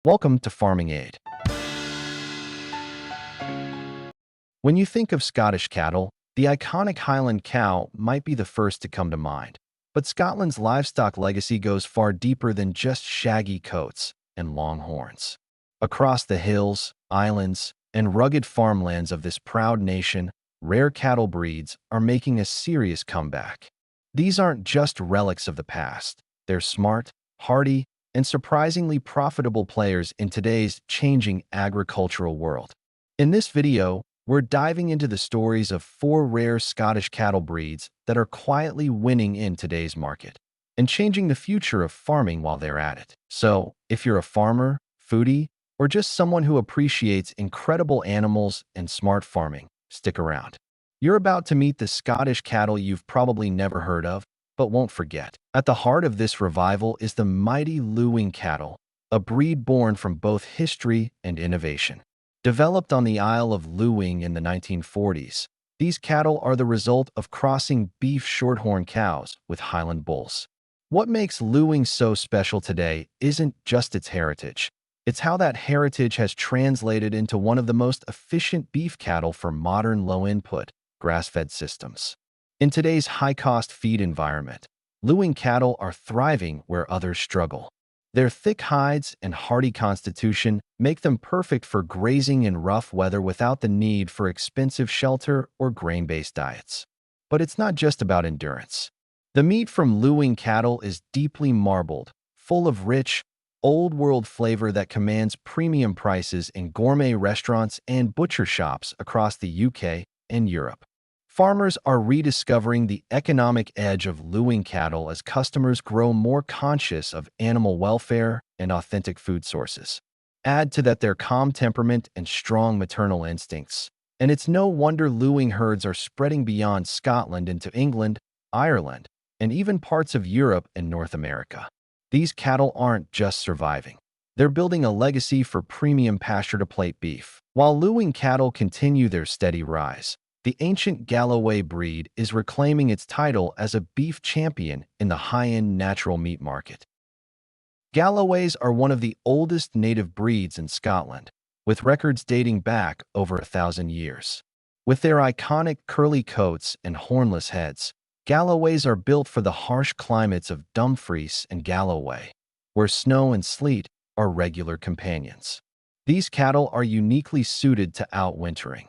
Welcome to Farming Aid. When you think of Scottish cattle, the iconic Highland cow might be the first to come to mind. But Scotland's livestock legacy goes far deeper than just shaggy coats and long horns. Across the hills, islands, and rugged farmlands of this proud nation, rare cattle breeds are making a serious comeback. These aren't just relics of the past. They're smart, hardy, and surprisingly profitable players in today's changing agricultural world. In this video, we're diving into the stories of 4 rare Scottish cattle breeds that are quietly winning in today's market and changing the future of farming while they're at it. So, if you're a farmer, foodie, or just someone who appreciates incredible animals and smart farming, stick around. You're about to meet the Scottish cattle you've probably never heard of, but won't forget. At the heart of this revival is the mighty Luing Cattle, a breed born from both history and innovation. Developed on the Isle of Luing in the 1940s, these cattle are the result of crossing beef shorthorn cows with Highland bulls. What makes Luing so special today isn't just its heritage. It's how that heritage has translated into one of the most efficient beef cattle for modern low-input, grass-fed systems. In today's high-cost feed environment, Luing cattle are thriving where others struggle. Their thick hides and hardy constitution make them perfect for grazing in rough weather without the need for expensive shelter or grain-based diets. But it's not just about endurance. The meat from Luing cattle is deeply marbled, full of rich, old-world flavor that commands premium prices in gourmet restaurants and butcher shops across the UK and Europe. Farmers are rediscovering the economic edge of Luing cattle as customers grow more conscious of animal welfare and authentic food sources. Add to that their calm temperament and strong maternal instincts, and it's no wonder Luing herds are spreading beyond Scotland into England, Ireland, and even parts of Europe and North America. These cattle aren't just surviving. They're building a legacy for premium pasture-to-plate beef. While Luing cattle continue their steady rise, the ancient Galloway breed is reclaiming its title as a beef champion in the high-end natural meat market. Galloways are one of the oldest native breeds in Scotland, with records dating back over 1,000 years. With their iconic curly coats and hornless heads, Galloways are built for the harsh climates of Dumfries and Galloway, where snow and sleet are regular companions. These cattle are uniquely suited to outwintering,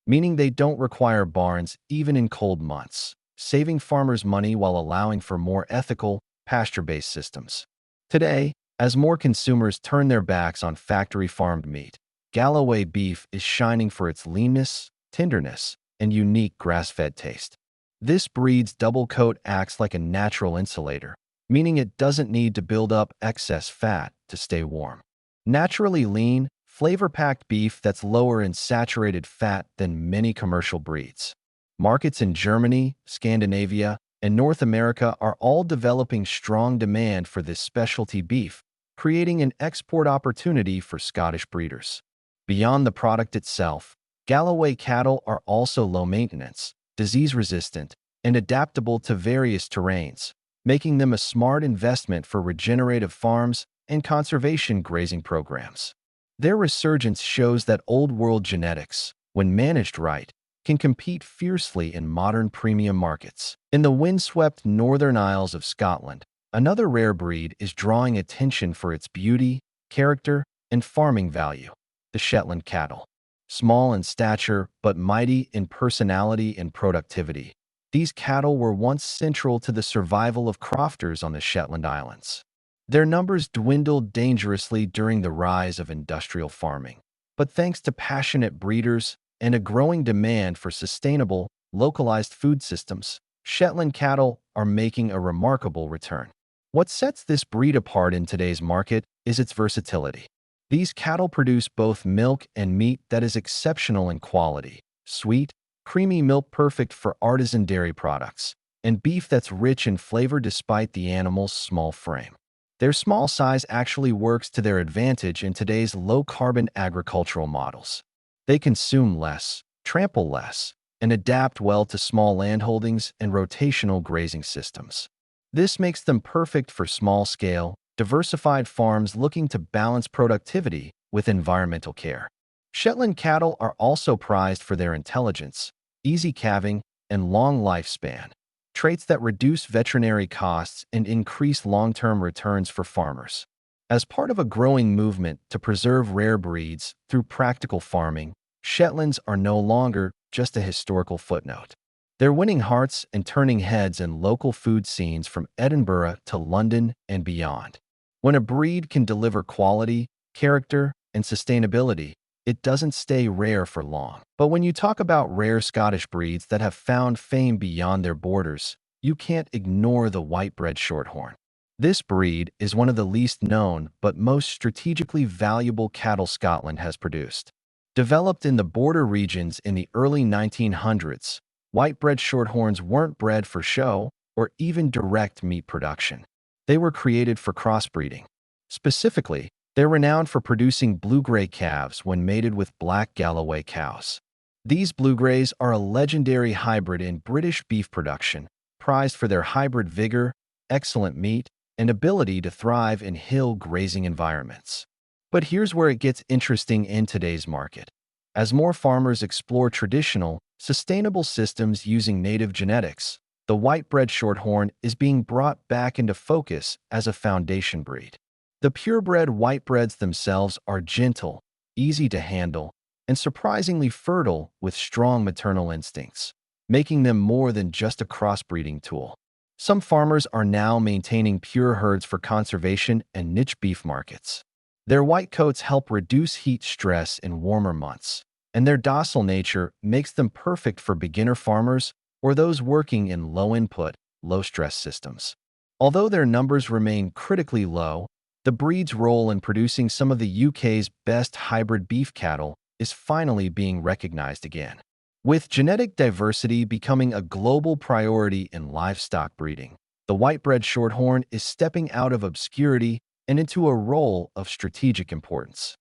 meaning they don't require barns even in cold months, saving farmers money while allowing for more ethical, pasture-based systems. Today, as more consumers turn their backs on factory-farmed meat, Galloway beef is shining for its leanness, tenderness, and unique grass-fed taste. This breed's double coat acts like a natural insulator, meaning it doesn't need to build up excess fat to stay warm. Naturally lean, flavor-packed beef that's lower in saturated fat than many commercial breeds. Markets in Germany, Scandinavia, and North America are all developing strong demand for this specialty beef, creating an export opportunity for Scottish breeders. Beyond the product itself, Galloway cattle are also low-maintenance, disease-resistant, and adaptable to various terrains, making them a smart investment for regenerative farms and conservation grazing programs. Their resurgence shows that old-world genetics, when managed right, can compete fiercely in modern premium markets. In the windswept Northern Isles of Scotland, another rare breed is drawing attention for its beauty, character, and farming value: the Shetland Cattle. Small in stature, but mighty in personality and productivity, these cattle were once central to the survival of crofters on the Shetland Islands. Their numbers dwindled dangerously during the rise of industrial farming, but thanks to passionate breeders and a growing demand for sustainable, localized food systems, Shetland cattle are making a remarkable return. What sets this breed apart in today's market is its versatility. These cattle produce both milk and meat that is exceptional in quality: sweet, creamy milk perfect for artisan dairy products, and beef that's rich in flavor despite the animal's small frame. Their small size actually works to their advantage in today's low-carbon agricultural models. They consume less, trample less, and adapt well to small landholdings and rotational grazing systems. This makes them perfect for small-scale, diversified farms looking to balance productivity with environmental care. Shetland cattle are also prized for their intelligence, easy calving, and long lifespan, traits that reduce veterinary costs and increase long-term returns for farmers. As part of a growing movement to preserve rare breeds through practical farming, Shetlands are no longer just a historical footnote. They're winning hearts and turning heads in local food scenes from Edinburgh to London and beyond. When a breed can deliver quality, character, and sustainability, it doesn't stay rare for long. But when you talk about rare Scottish breeds that have found fame beyond their borders, you can't ignore the Whitebread Shorthorn. This breed is one of the least known but most strategically valuable cattle Scotland has produced. Developed in the border regions in the early 1900s, Whitebread Shorthorns weren't bred for show or even direct meat production. They were created for crossbreeding. Specifically, they're renowned for producing blue-gray calves when mated with black Galloway cows. These blue-grays are a legendary hybrid in British beef production, prized for their hybrid vigor, excellent meat, and ability to thrive in hill grazing environments. But here's where it gets interesting in today's market. As more farmers explore traditional, sustainable systems using native genetics, the Whitebread Shorthorn is being brought back into focus as a foundation breed. The purebred Whitebreds themselves are gentle, easy to handle, and surprisingly fertile with strong maternal instincts, making them more than just a crossbreeding tool. Some farmers are now maintaining pure herds for conservation and niche beef markets. Their white coats help reduce heat stress in warmer months, and their docile nature makes them perfect for beginner farmers or those working in low-input, low-stress systems. Although their numbers remain critically low, the breed's role in producing some of the UK's best hybrid beef cattle is finally being recognized again. With genetic diversity becoming a global priority in livestock breeding, the Whitebread Shorthorn is stepping out of obscurity and into a role of strategic importance.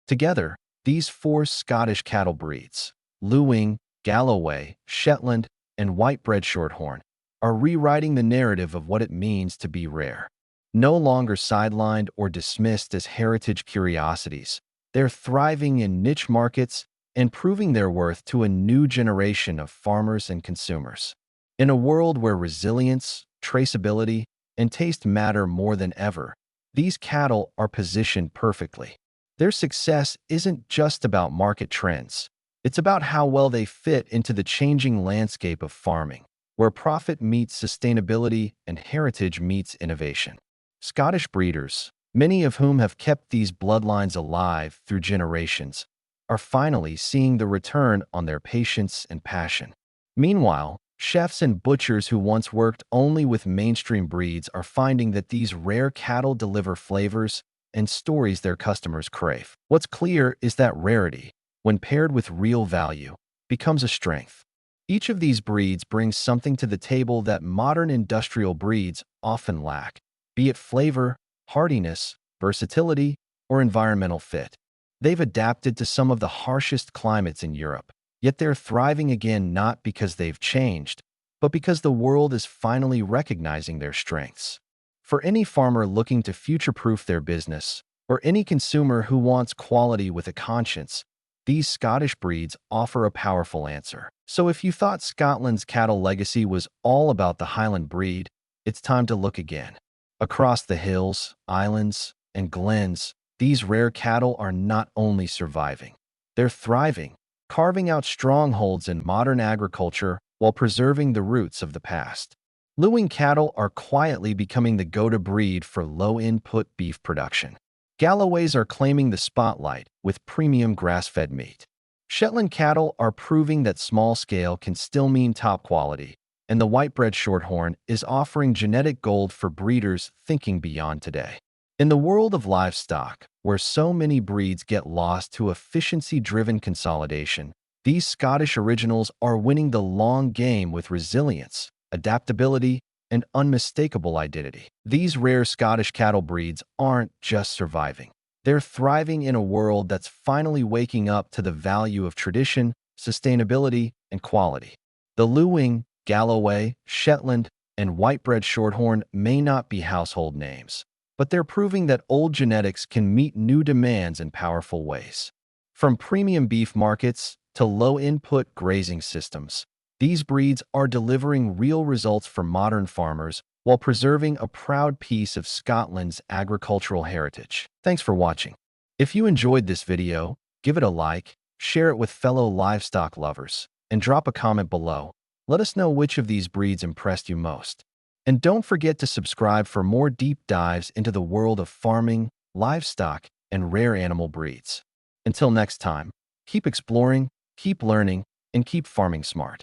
Together, these four Scottish cattle breeds, Luing, Galloway, Shetland, and Whitebread Shorthorn, are rewriting the narrative of what it means to be rare. No longer sidelined or dismissed as heritage curiosities, they're thriving in niche markets and proving their worth to a new generation of farmers and consumers. In a world where resilience, traceability, and taste matter more than ever, these cattle are positioned perfectly. Their success isn't just about market trends. It's about how well they fit into the changing landscape of farming, where profit meets sustainability and heritage meets innovation. Scottish breeders, many of whom have kept these bloodlines alive through generations, are finally seeing the return on their patience and passion. Meanwhile, chefs and butchers who once worked only with mainstream breeds are finding that these rare cattle deliver flavors and stories their customers crave. What's clear is that rarity, when paired with real value, becomes a strength. Each of these breeds brings something to the table that modern industrial breeds often lack, be it flavor, hardiness, versatility, or environmental fit. They've adapted to some of the harshest climates in Europe, yet they're thriving again not because they've changed, but because the world is finally recognizing their strengths. For any farmer looking to future-proof their business, or any consumer who wants quality with a conscience, these Scottish breeds offer a powerful answer. So if you thought Scotland's cattle legacy was all about the Highland breed, it's time to look again. Across the hills, islands, and glens, these rare cattle are not only surviving, they're thriving, carving out strongholds in modern agriculture while preserving the roots of the past. Luing cattle are quietly becoming the go-to breed for low-input beef production. Galloways are claiming the spotlight with premium grass-fed meat. Shetland cattle are proving that small scale can still mean top quality, and the Whitebread Shorthorn is offering genetic gold for breeders thinking beyond today. In the world of livestock, where so many breeds get lost to efficiency-driven consolidation, these Scottish originals are winning the long game with resilience, adaptability, and unmistakable identity. These rare Scottish cattle breeds aren't just surviving. They're thriving in a world that's finally waking up to the value of tradition, sustainability, and quality. The Luing, Galloway, Shetland, and Whitebread Shorthorn may not be household names, but they're proving that old genetics can meet new demands in powerful ways. From premium beef markets to low-input grazing systems, these breeds are delivering real results for modern farmers while preserving a proud piece of Scotland's agricultural heritage. Thanks for watching. If you enjoyed this video, give it a like, share it with fellow livestock lovers, and drop a comment below. Let us know which of these breeds impressed you most. And don't forget to subscribe for more deep dives into the world of farming, livestock, and rare animal breeds. Until next time, keep exploring, keep learning, and keep farming smart.